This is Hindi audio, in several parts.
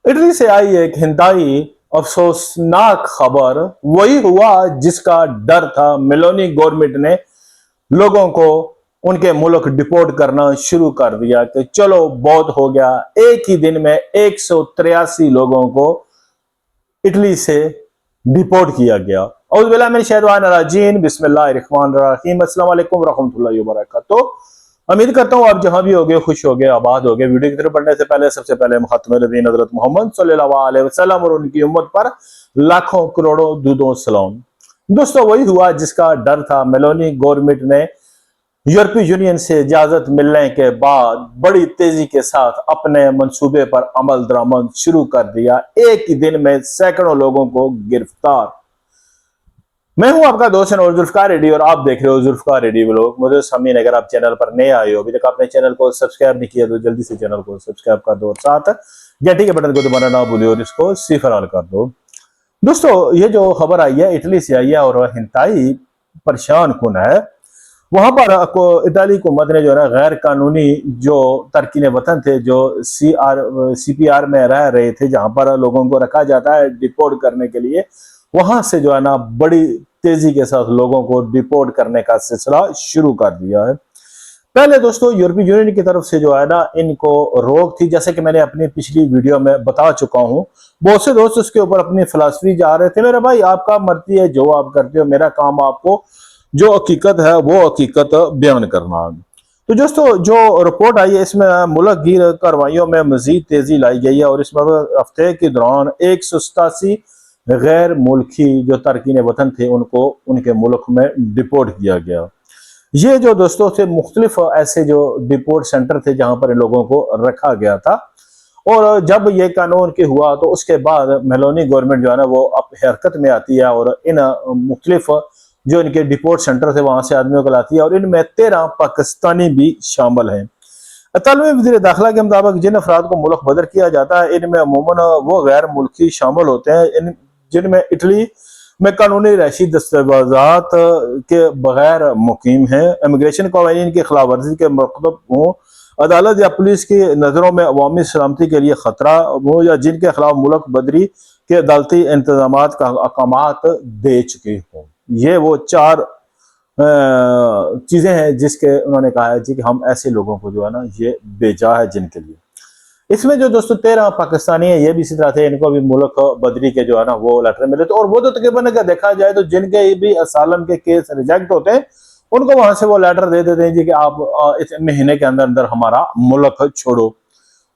इटली से आई एक हिंताई अफसोसनाक खबर वही हुआ जिसका डर था। मेलोनी गवर्नमेंट ने लोगों को उनके मुल्क डिपोर्ट करना शुरू कर दिया कि चलो बहुत हो गया। एक ही दिन में 183 लोगों को इटली से डिपोर्ट किया गया। और बिला में शहदवान बिस्मिल्लाहिर्रहमानिर्रहीम अस्सलाम वालेकुम रहमतुल्लाहि व बरकातुहू। उम्मीद करता हूँ आप जहां भी होगे खुश होगे आबाद होगे। वीडियो की तरफ बढ़ने से पहले सबसे पहले मुख़ातम नबीन हज़रत मोहम्मद सल्लल्लाहु अलैहि वसल्लम और उनकी उम्मत पर लाखों करोड़ों दुरूद सलाम। दोस्तों वही हुआ जिसका डर था। मेलोनी गवर्नमेंट ने यूरोपीय यूनियन से इजाजत मिलने के बाद बड़ी तेजी के साथ अपने मंसूबे पर अमल दरामद शुरू कर दिया। एक ही दिन में सैकड़ों लोगों को गिरफ्तार। मैं हूं आपका दोस्त और जुल्फकार रेडी और आप देख रहे हो जुल्फकार रेडी व्लॉग। मुझे समीन, अगर आप चैनल पर नए आए हो, अभी तक आपने चैनल को सब्सक्राइब नहीं किया तो जल्दी से चैनल को सब्सक्राइब कर दो और साथ घंटी के बटन को दबाना ना भूलिए और इसको सिफर कर दो। दोस्तों ये जो खबर आई है इटली से आई है और हिंताई परेशान कुन है। वहां पर इटाली हुकूमत ने जो है ना गैर कानूनी जो तारकीन वतन थे जो CPR में रह रहे थे, जहां पर लोगों को रखा जाता है डिपोर्ट करने के लिए, वहां से जो है ना बड़ी तेजी के साथ लोगों को डिपोर्ट करने का सिलसिला शुरू कर दिया है। पहले दोस्तों यूरोपीय यूनियन की तरफ से जो है ना इनको रोक थी, जैसे कि मैंने अपनी पिछली वीडियो में बता चुका हूं। बहुत से दोस्त उसके ऊपर अपनी फिलॉसफी जा रहे थे। मेरा भाई आपका मर्जी है जो आप करते हो, मेरा काम आपको जो हकीकत है वो हकीकत बयान करना। तो दोस्तों जो रिपोर्ट आई है इसमें मुल्क गिर कार्रवाइयों में मजीद तेजी लाई गई है और इस हफ्ते के दौरान 187 गैर मुल्की जो तारकीन वतन थे उनको उनके मुल्क में डिपोर्ट किया गया। ये जो दोस्तों थे मुख्तलिफ ऐसे जो डिपोर्ट सेंटर थे जहां पर इन लोगों को रखा गया था। और जब ये कानून के हुआ तो उसके बाद मेलोनी गवर्नमेंट जो है ना वो अब हरकत में आती है और इन मुख्तलिफ जो इनके डिपोर्ट सेंटर थे वहां से आदमियों को लाती है और इनमें 13 पाकिस्तानी भी शामिल हैं। इतालवी वज़ीर दाखिला के मुताबिक जिन अफराद को मुल्क बदर किया जाता है इनमें अमूमन वो गैर मुल्की शामिल होते हैं जिनमें इटली में कानूनी रैशी दस्तावेजात के बगैर मुकीम है, इमिग्रेशन कवानीन की खिलाफ वर्जी के मरतब हों, अदालत या पुलिस की नज़रों में अवामी सलामती के लिए खतरा हो या जिनके खिलाफ मुल्क बदरी के अदालती इंतजाम का अहकामात दे चुके हों। ये वो 4 चीजें हैं जिसके उन्होंने कहा है जी कि हम ऐसे लोगों को जो है ना ये भेजा है जिनके लिए। इसमें जो दोस्तों 13 पाकिस्तानी है ये भी इसी तरह थे, इनको भी मुल्क बदरी के जो है ना वो लेटर मिले थे। और वो तो तकरीबन अगर देखा जाए तो जिनके भी असालम के केस रिजेक्ट होते हैं उनको वहां से वो लेटर दे देते हैं जी कि आप इस महीने के अंदर अंदर हमारा मुल्क छोड़ो।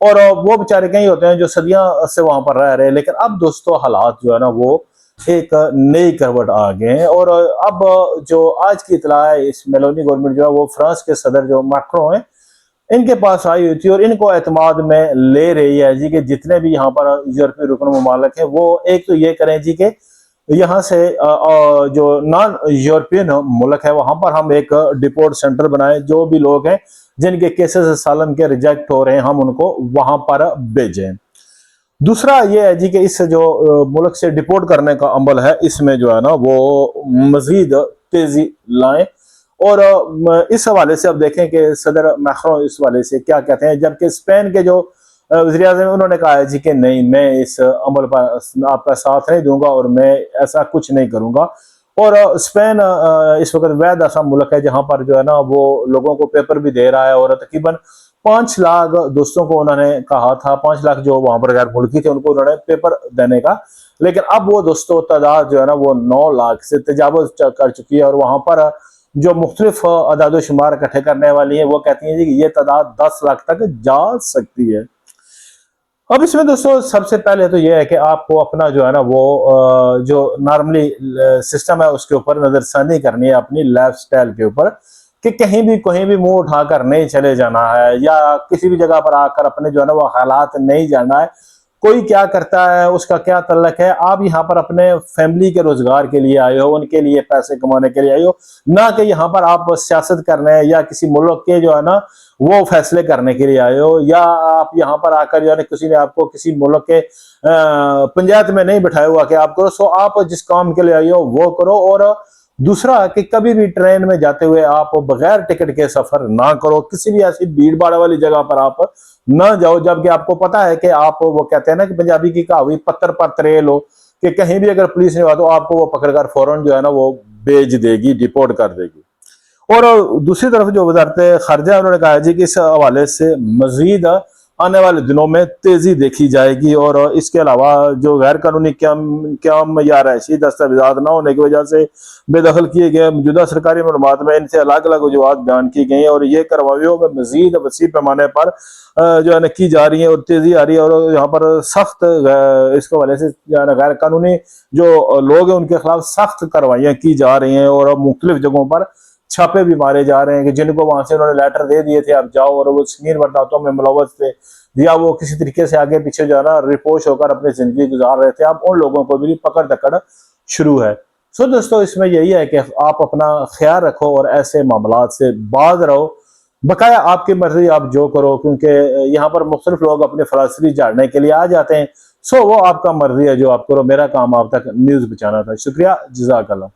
और वो बेचारे कहीं होते हैं जो सदियां से वहां पर रह रहे हैं। लेकिन अब दोस्तों हालात जो है ना वो एक नई करवट आ गए हैं। और अब जो आज की इतला है इस मेलोनी गवर्नमेंट जो है वो फ्रांस के सदर जो मैक्रों हैं इनके पास आई हुई थी और इनको एतमाद में ले रही है जी कि जितने भी यहाँ पर यूरोपीय रुकन ममालक है वो एक तो ये करें जी कि यहाँ से जो नॉन यूरोपियन मुल्क है वहां पर हम एक डिपोर्ट सेंटर बनाए। जो भी लोग हैं जिनके केसेस सालन के रिजेक्ट हो रहे हैं हम उनको वहां पर भेजें। दूसरा ये है जी कि इस जो मुल्क से डिपोर्ट करने का अमल है इसमें जो है ना वो मजीद तेजी लाएं। और इस हवाले से अब देखें कि सदर मैक्रों इस हवाले से क्या कहते हैं। जबकि स्पेन के जो वज़ीर आज़म उन्होंने कहा है जी कि नहीं, मैं इस अमल पर आपका साथ नहीं दूंगा और मैं ऐसा कुछ नहीं करूंगा। और स्पेन इस वक्त वैध ऐसा मुल्क है जहां पर जो है ना वो लोगों को पेपर भी दे रहा है और तकरीबन 5 लाख दोस्तों को उन्होंने कहा था, 5 लाख जो वहां पर गैर मुल्की थे उनको उन्होंने पेपर देने का। लेकिन अब वो दोस्तों तादाद जो है ना वो 9 लाख से तजावुज कर चुकी है। और वहां पर जो मुख्तलिफ अदाद शुमार इकट्ठे करने वाली है वो कहती है जी कि ये तादाद 10 लाख तक जा सकती है। अब इसमें दोस्तों सबसे पहले तो ये है कि आपको अपना जो है ना वो जो नॉर्मली सिस्टम है उसके ऊपर नजरसानी करनी है, अपनी लाइफ स्टाइल के ऊपर, कि कहीं भी मुंह उठाकर नहीं चले जाना है या किसी भी जगह पर आकर अपने जो है ना वो हालात नहीं जानना है। कोई क्या करता है उसका क्या तल्लक है। आप यहाँ पर अपने फैमिली के रोजगार के लिए आए हो, उनके लिए पैसे कमाने के लिए आए हो, ना कि यहाँ पर आप सियासत करने या किसी मुल्क के जो है ना वो फैसले करने के लिए आए हो, या आप यहाँ पर आकर जो है किसी ने आपको किसी मुल्क के पंचायत में नहीं बिठाया हुआ कि आप करो। सो आप जिस काम के लिए आए हो वो करो। और दूसरा कि कभी भी ट्रेन में जाते हुए आप बगैर टिकट के सफर ना करो, किसी भी ऐसी भीड़ भाड़ वाली जगह पर आप न जाओ, जबकि आपको पता है कि आप, वो कहते हैं ना कि पंजाबी की कहावत, पत्थर पर तरेल हो, कि कहीं भी अगर पुलिस नहीं हुआ तो आपको वो पकड़कर फौरन जो है ना वो भेज देगी, डिपोर्ट कर देगी। और दूसरी तरफ जो वजारत खारजा, उन्होंने कहा जी कि इस हवाले से मजीद आने वाले दिनों में तेजी देखी जाएगी, और इसके अलावा जो गैर कानूनी क्याम या रहायशी दस्तावेजात न होने की वजह से बेदखल किए गए मौजूदा सरकारी मालूमात में इनसे अलग अलग वजूहत बयान की गई, और ये कार्रवाइयों में मजीद वसी पैमाने पर जो है ना की जा रही है और तेजी आ रही है, और यहाँ पर सख्त इसके हवाले से जो है ना गैर कानूनी जो लोग हैं उनके खिलाफ सख्त कार्रवाइयाँ की जा रही हैं, और मुख्तलिफ जगहों पर छापे भी मारे जा रहे हैं कि जिनको वहां से उन्होंने लेटर दे दिए थे आप जाओ, और वो संगीन वारदातों में मुलव्वस थे, या वो किसी तरीके से आगे पीछे जो है ना रिपोर्ट होकर अपनी जिंदगी गुजार रहे थे, अब उन लोगों को भी पकड़ दकड़ शुरू है। सो दोस्तों, इसमें यही है कि आप अपना ख्याल रखो और ऐसे मामला से बाज रहो। बकाया आपकी मर्जी, आप जो करो, क्योंकि यहाँ पर मुख्तलिफ लोग अपने फलासफी झाड़ने के लिए आ जाते हैं। सो वो आपका मर्जी है, जो आप करो। मेरा काम आप तक न्यूज पहुंचाना था। शुक्रिया, जज़ाकल्लाह।